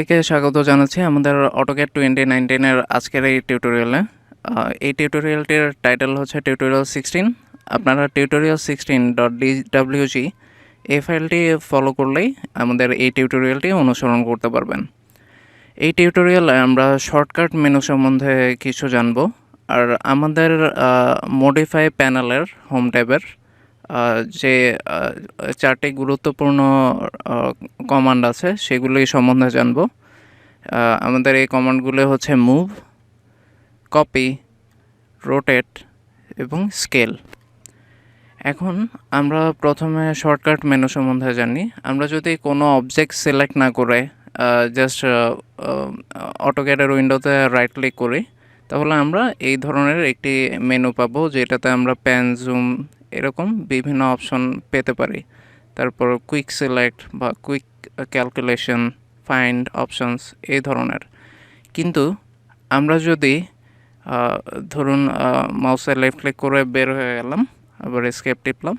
থেকে স্বাগত জানাচ্ছি আমাদের অটোক্যাড 2019 এর আজকের এই টিউটোরিয়ালে। এই টিউটোরিয়ালটির টাইটেল হচ্ছে টিউটোরিয়াল 16। আপনারা টিউটোরিয়াল 16.dwg এই ফাইলটি ফলো করলেই আমাদের এই টিউটোরিয়ালটি অনুসরণ করতে পারবেন। এই টিউটোরিয়ালে আমরা শর্টকাট মেনু সম্বন্ধে কিছু জানব, আর আমাদের মডিফাই প্যানেলের হোম ট্যাবের যে চারটি গুরুত্বপূর্ণ কমান্ড আছে সেগুলি সম্বন্ধে জানব। আমাদের এই কমান্ডগুলো হচ্ছে মুভ, কপি, রোটেট এবং স্কেল। এখন আমরা প্রথমে শর্টকাট মেনু সম্বন্ধে জানি। আমরা যদি কোনো অবজেক্ট সিলেক্ট না করে জাস্ট অটোক্যাডের উইন্ডোতে রাইট ক্লিক করি, তাহলে আমরা এই ধরনের একটি মেনু পাবো, যেটাতে আমরা প্যান, জুম এরকম বিভিন্ন অপশন পেতে পারি। তারপর কুইক সিলেক্ট বা কুইক ক্যালকুলেশন, ফাইন্ড অপশনস এই ধরনের। কিন্তু আমরা যদি ধরুন মাউসে লেফট ক্লিক করে বের হয়ে গেলাম, আবার এসকেপ টিপলাম।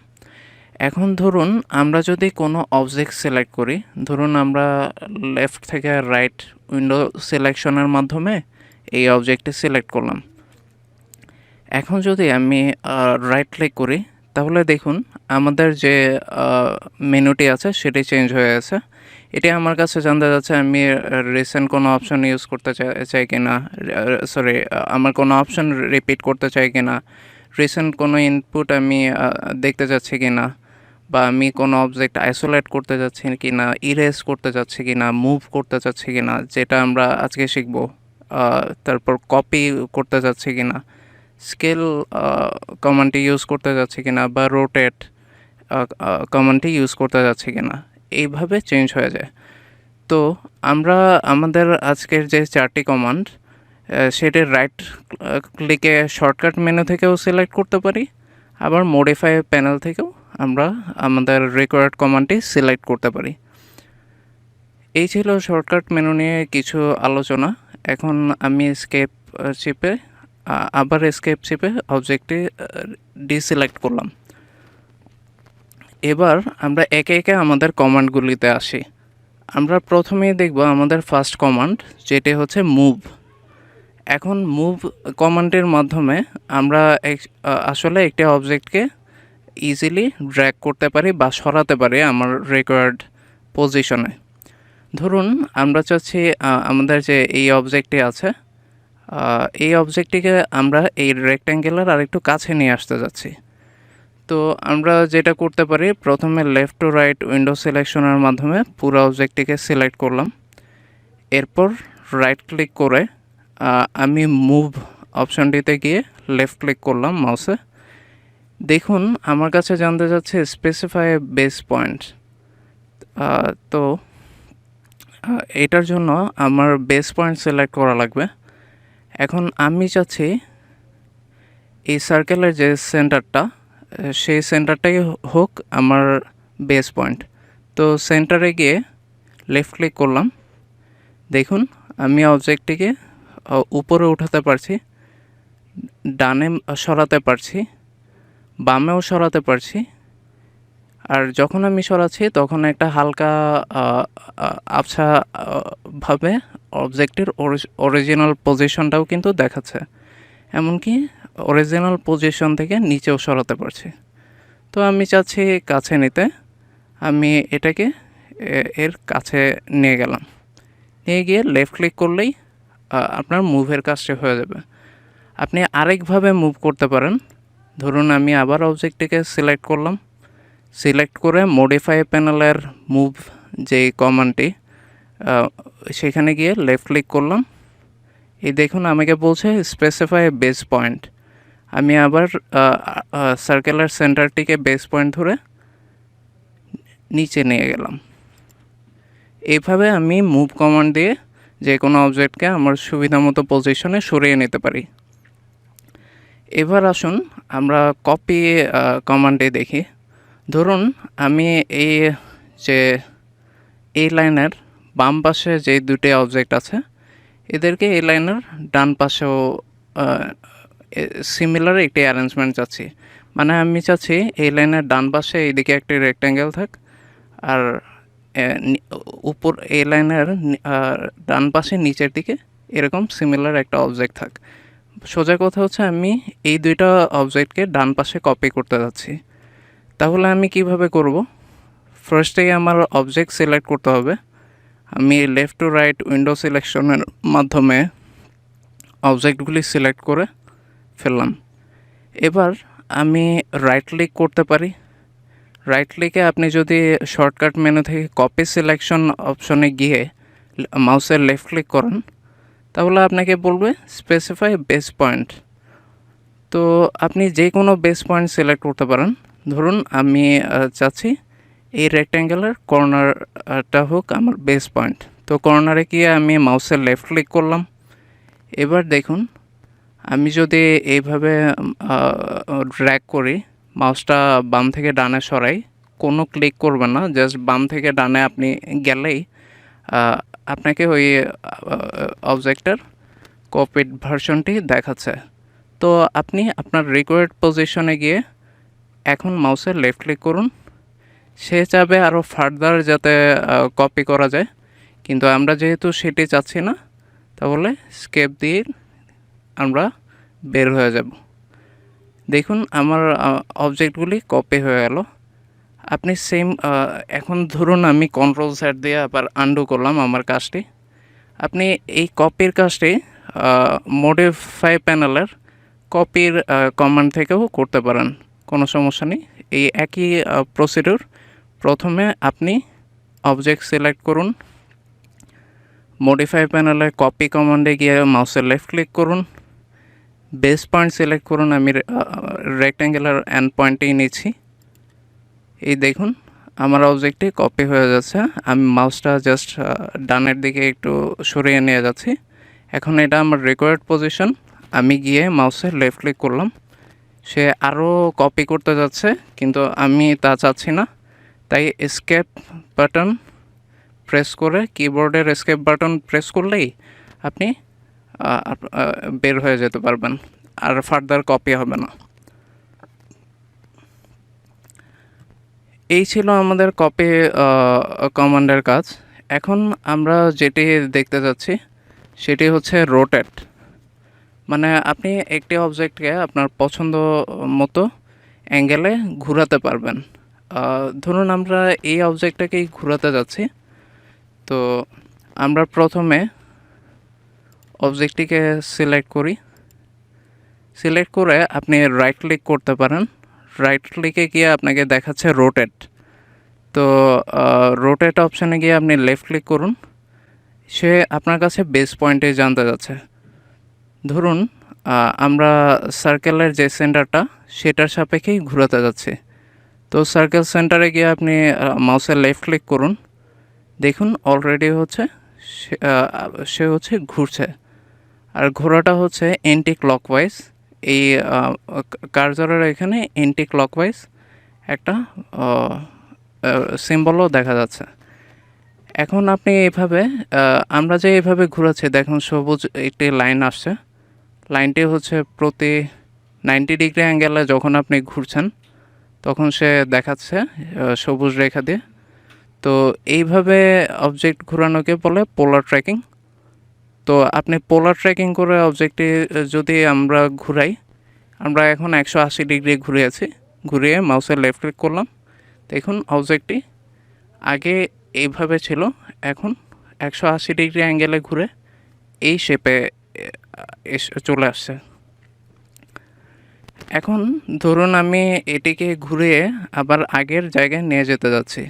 এখন ধরুন আমরা যদি কোনো অবজেক্ট সিলেক্ট করি, ধরুন আমরা লেফট থেকে রাইট উইন্ডো সিলেকশনের মাধ্যমে এই অবজেক্টটি সিলেক্ট করলাম। এখন যদি আমি রাইট ক্লিক করি, তাহলে দেখুন আমাদের যে মেনুটি আছে সেটি চেঞ্জ হয়ে গেছে। এটি আমার কাছে জানতে যাচ্ছে আমি রিসেন্ট কোনো অপশন ইউজ করতে চাই কিনা, আমার কোনো অপশন রিপিট করতে চাই কিনা, রিসেন্ট কোনো ইনপুট আমি দেখতে চাচ্ছি কিনা, বা আমি কোনো অবজেক্ট আইসোলেট করতে যাচ্ছি কিনা, ইরেজ করতে যাচ্ছি কিনা, মুভ করতে চাচ্ছি কিনা, যেটা আমরা আজকে শিখব। তারপর কপি করতে যাচ্ছি কিনা, স্কেল কমান্ডটি ইউজ করতে যাচ্ছি কিনা, বা রোটেট কমান্ডটি ইউজ করতে যাচ্ছি কিনা, এইভাবে চেঞ্জ হয়ে যায়। তো আমরা আমাদের আজকের যে চারটি কমান্ড সেটির রাইট ক্লিকে শর্টকাট মেনু থেকেও সিলেক্ট করতে পারি, আবার মডিফাই প্যানেল থেকেও আমরা আমাদের রিকোয়ার্ড কমান্ডটি সিলেক্ট করতে পারি। এই ছিল শর্টকাট মেনু নিয়ে কিছু আলোচনা। এখন আমি এসকেপ চিপে আবার এসকেপ চিপে অবজেক্টটি ডিসিলেক্ট করলাম। এবার আমরা একে একে আমাদের কমান্ডগুলিতে আসি। আমরা প্রথমেই দেখব আমাদের ফার্স্ট কমান্ড, যেটি হচ্ছে মুভ। এখন মুভ কমান্ডের মাধ্যমে আমরা আসলে একটি অবজেক্টকে ইজিলি ড্র্যাগ করতে পারি বা সরাতে পারি আমার রিকোয়ার্ড পজিশনে। ধরুন আমরা চাচ্ছি আমাদের যে এই অবজেক্টটি আছে, এই অবজেক্টটিকে আমরা এই রেক্ট্যাঙ্গেলের আরেকটু কাছে নিয়ে আসতে যাচ্ছি। তো আমরা যেটা করতে পারি, প্রথমে লেফট টু রাইট উইন্ডো সিলেকশনের মাধ্যমে পুরো অবজেক্টটিকে সিলেক্ট করলাম। এরপর রাইট ক্লিক করে আমি মুভ অপশনটিতে গিয়ে লেফট ক্লিক করলাম মাউসে। দেখুন আমার কাছে জানতে যাচ্ছে স্পেসিফাই বেস পয়েন্ট। তো এটার জন্য আমার বেস পয়েন্ট সিলেক্ট করা লাগবে। এখন আমি চাচ্ছি এই সার্কেলের যে সেন্টারটা, সেই সেন্টারটাই হোক আমার বেস পয়েন্ট। তো সেন্টারে গিয়ে লেফট ক্লিক করলাম। দেখুন আমি অবজেক্টটিকে উপরে উঠাতে পারছি, ডানে সরাতে পারছি, বামেও সরাতে পারছি। আর যখন আমি সরাচ্ছি তখন একটা হালকা আবছা ভাবে অবজেক্টের অরিজিনাল পজিশনটাও কিন্তু দেখাচ্ছে। এমনকি অরিজিনাল পজিশন থেকে নিচেও সরাতে পারছি। তো আমি চাচ্ছি কাছে নিতে, আমি এটাকে এর কাছে নিয়ে গেলাম। নিয়ে গিয়ে লেফট ক্লিক করলেই আপনার মুভের কাজটা হয়ে যাবে। আপনি আরেকভাবে মুভ করতে পারেন। ধরুন আমি আবার অবজেক্টটিকে সিলেক্ট করলাম, সিলেক্ট করে মডিফাই প্যানেলের মুভ যে কমান্ডটি, সেখানে গিয়ে লেফট ক্লিক করলাম। এই দেখুন আমাকে বলছে স্পেসিফাই বেস পয়েন্ট। আমি আবার সার্কেলের সেন্টারটিকে বেস পয়েন্ট ধরে নিচে নিয়ে গেলাম। এইভাবে আমি মুভ কমান্ড দিয়ে যে কোনো অবজেক্টকে আমার সুবিধা মতো পজিশনে সরিয়ে নিতে পারি। এবার আসুন আমরা কপি কমান্ডে দেখি। ধরুন আমি এই লাইনের বাম পাশে যে দুটি অবজেক্ট আছে, এদেরকে এই লাইনের ডান পাশেও সিমিলার একটি অ্যারেঞ্জমেন্ট চাচ্ছি। মানে আমি চাচ্ছি এই লাইনের ডান পাশে এইদিকে একটি রেক্ট্যাঙ্গেল থাক, আর উপর এই লাইনের ডান পাশে নিচের দিকে এরকম সিমিলার একটা অবজেক্ট থাক। সোজা কথা হচ্ছে আমি এই দুইটা অবজেক্টকে ডান পাশে কপি করতে যাচ্ছি। তাহলে আমি কিভাবে করব? ফার্স্টেই আমার অবজেক্ট সিলেক্ট করতে হবে। আমি লেফট টু রাইট উইন্ডো সিলেকশনের মাধ্যমে অবজেক্টগুলি সিলেক্ট করে ফেললাম। এবার আমি রাইট ক্লিক করতে পারি। রাইট ক্লিকে আপনি যদি শর্টকাট মেনু থেকে কপি সিলেকশন অপশনে গিয়ে মাউসের লেফট ক্লিক করেন, তাহলে আপনাকে বলবে স্পেসিফাই বেস পয়েন্ট। তো আপনি যে কোনো বেস পয়েন্ট সিলেক্ট করতে পারেন। ধরুন আমি চাচ্ছি এই রেক্ট্যাঙ্গেলের কর্নারটা হোক আমার বেস পয়েন্ট। তো কর্নারে গিয়ে আমি মাউসের লেফট ক্লিক করলাম। এবার দেখুন আমি যদি এইভাবে ড্র্যাগ করি, মাউসটা বাম থেকে ডানে সরাই, কোনো ক্লিক করবেন না, জাস্ট বাম থেকে ডানে আপনি গেলেই আপনাকে ওই অবজেক্টের কপিড ভার্সনটি দেখাচ্ছে। তো আপনি আপনার রিকোয়ার্ড পজিশনে গিয়ে এখন মাউসের লেফট ক্লিক করুন। সে চাবে আরও ফার্দার যাতে কপি করা যায়, কিন্তু আমরা যেহেতু সেটি চাচ্ছি না, তাহলে স্কেপ দিয়ে আমরা বের হয়ে যাব। দেখুন আমার অবজেক্টগুলি কপি হয়ে গেল। আপনি সেম এখন ধরুন আমি কন্ট্রোল সেট দিয়ে আবার আন্ডু করলাম আমার কাজটি। আপনি এই কপির কাজটি মডিফাই প্যানেলের কপির কমান্ড থেকেও করতে পারেন, কোনো সমস্যা নেই। এই একই প্রসিডিউর। প্রথমে আপনি অবজেক্ট সিলেক্ট করুন, মডিফাই প্যানেলে কপি কমান্ডে গিয়ে মাউসের লেফট ক্লিক করুন, বেস পয়েন্ট সিলেক্ট করুন। আমি রেক্ট্যাঙ্গুলার এন্ড পয়েন্টেই নিচ্ছি। এই দেখুন আমার অবজেক্টটি কপি হয়ে যাচ্ছে। আমি মাউসটা জাস্ট ডানের দিকে একটু সরিয়ে নিয়ে যাচ্ছি। এখন এটা আমার রিকোয়ার্ড পজিশন। আমি গিয়ে মাউসের লেফট ক্লিক করলাম। সে আরও কপি করতে যাচ্ছে, কিন্তু আমি তা চাচ্ছি না। তাই এসকেপ বাটন প্রেস করে, কিবোর্ডের এসকেপ বাটন প্রেস করলেই আপনি বের হয়ে যেতে পারবেন, আর ফার্দার কপি হবে না। এই ছিল আমাদের কপি কমান্ডের কাজ। এখন আমরা যেটি দেখতে যাচ্ছি সেটি হচ্ছে রোটেট। মানে আপনি একটি অবজেক্টকে আপনার পছন্দ মতো অ্যাঙ্গেলে ঘোরাতে পারবেন। ধরুন আমরা এই অবজেক্টটাকেই ঘোরাতে যাচ্ছি। তো আমরা প্রথমে অবজেক্টটিকে সিলেক্ট করি। সিলেক্ট করে আপনি রাইট ক্লিক করতে পারেন। রাইট ক্লিকে গিয়ে আপনাকে দেখাচ্ছে রোটেট। তো রোটেট অপশানে গিয়ে আপনি লেফট ক্লিক করুন। সে আপনার কাছে বেস পয়েন্টে জানতে যাচ্ছে। ধরুন আমরা সার্কেলের যে সেন্টারটা সেটার সাপেক্ষেই ঘোরাতে যাচ্ছি। তো সার্কেল সেন্টারে গিয়ে আপনি মাউসের লেফট ক্লিক করুন। দেখুন অলরেডি হচ্ছে সে হচ্ছে ঘুরছে, আর ঘোরাটা হচ্ছে এন্টি ক্লকওয়াইজ। এই কার্সরের এখানে এন্টি ক্লকওয়াইজ একটা সিম্বলও দেখা যাচ্ছে। এখন আপনি এইভাবে আমরা যে এইভাবে ঘোরাচ্ছি, দেখুন সবুজ একটি লাইন আসছে। লাইনটি হচ্ছে প্রতি 90 ডিগ্রি অ্যাঙ্গেলে যখন আপনি ঘুরছেন তখন সে দেখাচ্ছে সবুজ রেখা দিয়ে। তো এইভাবে অবজেক্ট ঘোরানোকে বলে পোলার ট্র্যাকিং। তো আপনি পোলার ট্র্যাকিং করে অবজেক্টটি যদি আমরা ঘুরাই, আমরা এখন 180 ডিগ্রি ঘুরিয়েছি। ঘুরিয়ে মাউসের লেফট ক্লিক করলাম। দেখুন অবজেক্টটি আগে এইভাবে ছিল, এখন 180 ডিগ্রি অ্যাঙ্গেলে ঘুরে এই শেপে চলে আসছে। এখন ধরুন আমি এটিকে ঘুরিয়ে আবার আগের জায়গায় নিয়ে যেতে যাচ্ছি।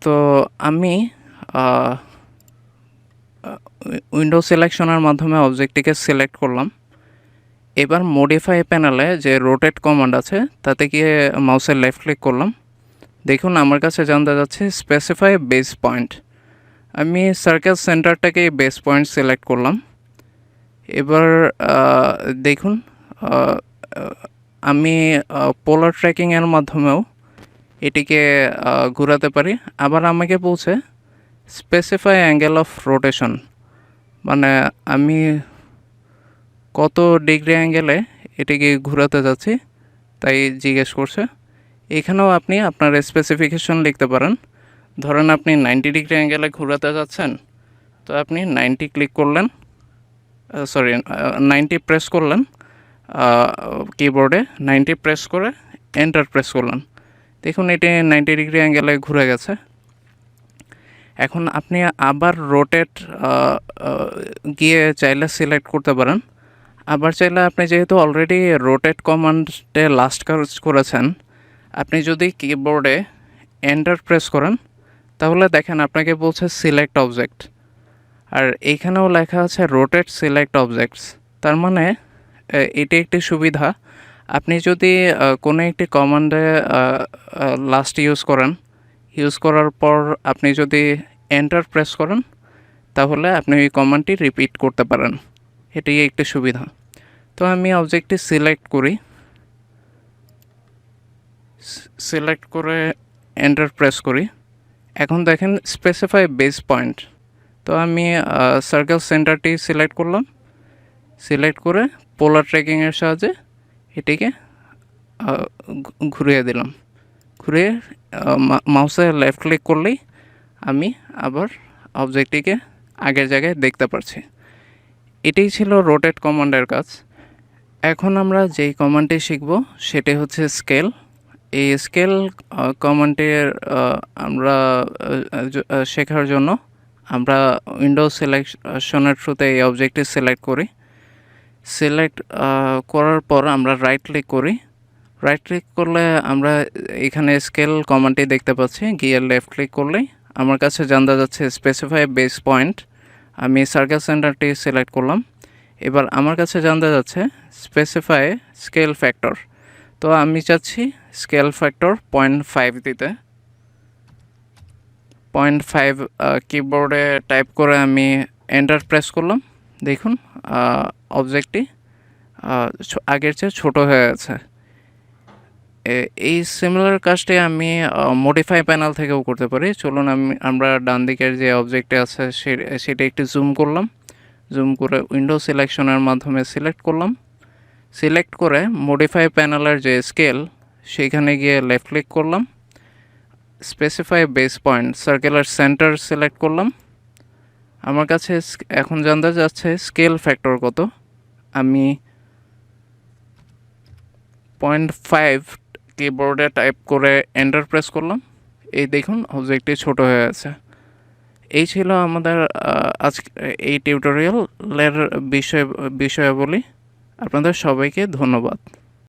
তো আমি উইন্ডো সিলেকশনের মাধ্যমে অবজেক্টটিকে সিলেক্ট করলাম। এবার মডিফাই প্যানেলে যে রোটেট কমান্ড আছে তাতে গিয়ে মাউসের লেফট ক্লিক করলাম। দেখুন আমার কাছে জানতে যাচ্ছে স্পেসিফাই বেস পয়েন্ট। আমি সার্কেল সেন্টারটাকে বেস পয়েন্ট সিলেক্ট করলাম। এবার দেখুন আমি পোলার ট্র্যাকিংয়ের মাধ্যমেও এটিকে ঘোরাতে পারি। আবার আমাকে বলছে স্পেসিফাই অ্যাঙ্গেল অফ রোটেশন, মানে আমি কত ডিগ্রি অ্যাঙ্গেলে এটিকে ঘোরাতে যাচ্ছি তাই জিজ্ঞেস করছে। এখানেও আপনি আপনার স্পেসিফিকেশন লিখতে পারেন। ধরেন আপনি 90 ডিগ্রি অ্যাঙ্গেলে ঘোরাতে যাচ্ছেন, তো আপনি 90 ক্লিক করলেন, 90 প্রেস করলেন কিবোর্ডে, 90 প্রেস করে এন্টার প্রেস করলেন। দেখুন এটি 90 ডিগ্রি অ্যাঙ্গেলে ঘুরে গেছে। এখন আপনি আবার রোটেট গিয়ে চাইলে সিলেক্ট করতে পারেন। আবার চাইলে আপনি যেহেতু অলরেডি রোটেট কমান্ডে লাস্ট কাজ করেছেন, আপনি যদি কিবোর্ডে এন্টার প্রেস করেন তাহলে দেখেন আপনাকে বলছে সিলেক্ট অবজেক্ট, আর এইখানেও লেখা আছে রোটেট সিলেক্ট অবজেক্টস। তার মানে এটি একটি সুবিধা। আপনি যদি কোনো একটি কমান্ডে লাস্ট ইউজ করার পর আপনি যদি এন্টার প্রেস করেন তাহলে আপনি ওই কমান্ডটি রিপিট করতে পারেন। এটি একটি সুবিধা। তো আমি অবজেক্টটি সিলেক্ট করি, সিলেক্ট করে এন্টার প্রেস করি। এখন দেখেন স্পেসিফাই বেস পয়েন্ট। তো আমি সার্কেল সেন্টারটি সিলেক্ট করলাম, সিলেক্ট করে পোলার ট্র্যাকিংয়ের সাহায্যে এটিকে ঘুরিয়ে দিলাম। ঘুরিয়ে মাউসে লেফট ক্লিক করলেই আমি আবার অবজেক্টটিকে আগের জায়গায় দেখতে পারছি। এটাই ছিল রোটেট কমান্ডের কাজ। এখন আমরা যেই কমান্ডটি শিখব সেটি হচ্ছে স্কেল। এই স্কেল কমান্ডের আমরা শেখার জন্য আমরা উইন্ডোজ সিলেকশনের থ্রুতে এই অবজেক্টটি সিলেক্ট করি। সিলেক্ট করার পর আমরা রাইট ক্লিক করি। রাইট ক্লিক করলে আমরা এখানে স্কেল কমান্ডটি দেখতে পাচ্ছি। গিয়ে লেফট ক্লিক করলেই আমার কাছে জানতে যাচ্ছে স্পেসিফাই বেস পয়েন্ট। আমি সার্কেল সেন্টারটি সিলেক্ট করলাম। এবার আমার কাছে জানতে যাচ্ছে স্পেসিফাই স্কেল ফ্যাক্টর। তো আমি চাচ্ছি স্কেল ফ্যাক্টর 0.5 দিতে। 0.5 কিবোর্ডে টাইপ করে আমি এন্টার প্রেস করলাম। দেখুন অবজেক্টটি আগের চেয়ে ছোটো হয়ে গেছে। এই সিমিলার কাজটি আমি মডিফাই প্যানেল থেকেও করতে পারি। চলুন আমরা ডান দিকের যে অবজেক্টটি আছে সেটা একটু জুম করলাম। জুম করে উইন্ডো সিলেকশনের মাধ্যমে সিলেক্ট করলাম। সিলেক্ট করে মডিফাই প্যানেলের যে স্কেল সেইখানে গিয়ে লেফট ক্লিক করলাম। স্পেসিফাই বেস পয়েন্ট সার্কেলের সেন্টার সিলেক্ট করলাম। আমার কাছে এখন জানতে যাচ্ছে স্কেল ফ্যাক্টর কত। আমি 0.5 কিবোর্ডে টাইপ করে এন্টার প্রেস করলাম। এই দেখুন অবজেক্টটি ছোট হয়ে আছে। এই ছিল আমাদের আজকে এই টিউটোরিয়ালের বিষয়াবলী। আপনাদের সবাইকে ধন্যবাদ।